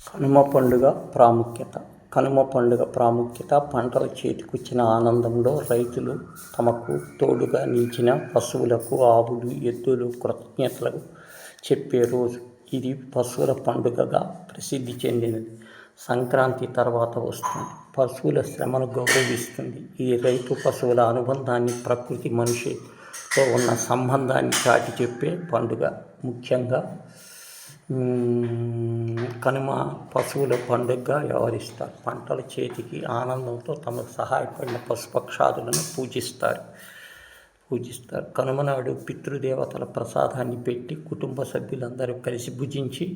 కనుమ పండుగ ప్రాముఖ్యత. కనుమ పండుగ ప్రాముఖ్యత పంటలు చేతికొచ్చిన ఆనందంలో రైతులు తమకు తోడుగా నిలిచిన పశువులకు, ఆవులు, ఎద్దులు కృతజ్ఞతలు చెప్పే రోజు. ఇది పశువుల పండుగగా ప్రసిద్ధి చెందినది. సంక్రాంతి తర్వాత వస్తుంది. పశువుల శ్రమను గౌరవిస్తుంది. ఇది రైతు పశువుల అనుబంధాన్ని, ప్రకృతి మనిషితో ఉన్న సంబంధాన్ని చాటి చెప్పే పండుగ. ముఖ్యంగా కనుమ పశువుల పండుగగా వ్యవహరిస్తారు. పంటల చేతికి ఆనందంతో తమకు సహాయపడిన పశుపక్షాదులను పూజిస్తారు. కనుమ నాడు పితృదేవతల ప్రసాదాన్ని పెట్టి కుటుంబ సభ్యులందరూ కలిసి భుజించి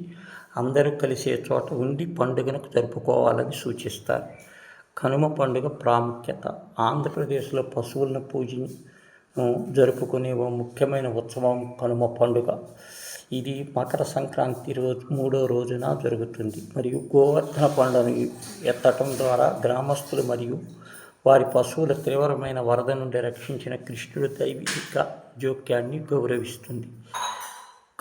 అందరూ కలిసే చోట ఉండి పండుగను జరుపుకోవాలని సూచిస్తారు. కనుమ పండుగ ప్రాముఖ్యత. ఆంధ్రప్రదేశ్లో పశువులను జరుపుకునే ఓ ముఖ్యమైన ఉత్సవం కనుమ పండుగ. ఇది మకర సంక్రాంతి రోజు 3వ రోజున జరుగుతుంది మరియు గోవర్ధన పండుగను ఎత్తటం ద్వారా గ్రామస్తులు మరియు వారి పశువుల తీవ్రమైన వరద నుండి రక్షించిన కృష్ణుడి దైవిక జోక్యాన్ని గౌరవిస్తుంది.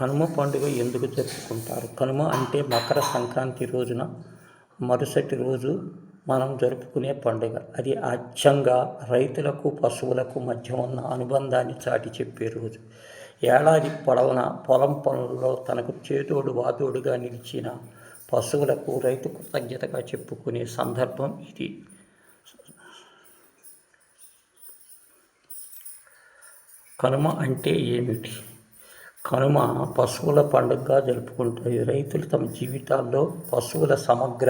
కనుమ పండుగ ఎందుకు జరుపుకుంటారు? కనుమ అంటే మకర సంక్రాంతి రోజున మరుసటి రోజు మనం జరుపుకునే పండుగ. అది అచ్చంగా రైతులకు పశువులకు మధ్య ఉన్న అనుబంధాన్ని చాటి చెప్పే రోజు. ఏడాది పొడవునా పొలం పనులలో తనకు చేదోడు వాదోడుగా నిలిచిన పశువులకు రైతు కృతజ్ఞతగా చెప్పుకునే సందర్భం ఇది. కనుమ అంటే ఏమిటి? కనుమ పశువుల పండుగగా జరుపుకుంటారు. రైతులు తమ జీవితాల్లో పశువుల సమగ్ర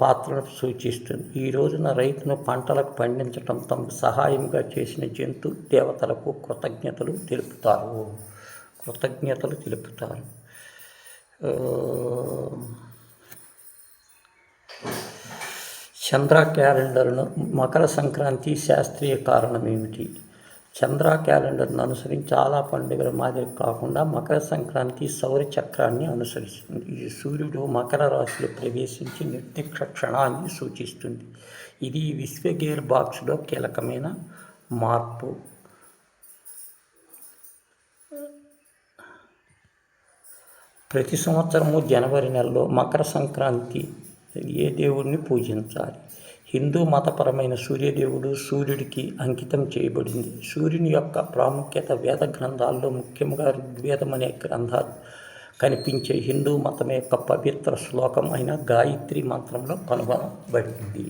పాత్రను సూచిస్తుంది. ఈ రోజున రైతును పంటలకు పండించడం తమకు సహాయంగా చేసిన జంతు దేవతలకు కృతజ్ఞతలు తెలుపుతారు. చంద్ర క్యాలెండర్ను మకర సంక్రాంతి శాస్త్రీయ కారణం ఏమిటి? చంద్ర క్యాలెండర్ను అనుసరించి చాలా పండుగల మాదిరి కాకుండా మకర సంక్రాంతి సౌర చక్రాన్ని అనుసరిస్తుంది. ఇది సూర్యుడు మకర రాశిలో ప్రవేశించి నిర్దిష్ట క్షణాన్ని సూచిస్తుంది. ఇది విశ్వ గేర్ బాక్స్లో కీలకమైన మార్పు. ప్రతి సంవత్సరము జనవరి నెలలో మకర సంక్రాంతి ఏ దేవుడిని పూజించాలి? హిందూ మతపరమైన సూర్యదేవుడు సూర్యుడికి అంకితం చేయబడింది. సూర్యుని యొక్క ప్రాముఖ్యత వేద గ్రంథాల్లో ముఖ్యంగా ఋగ్వేదం అనే గ్రంథాలు కనిపించే హిందూ మతం యొక్క పవిత్ర శ్లోకం అయిన గాయత్రి మంత్రంలో కనుగొనబడింది.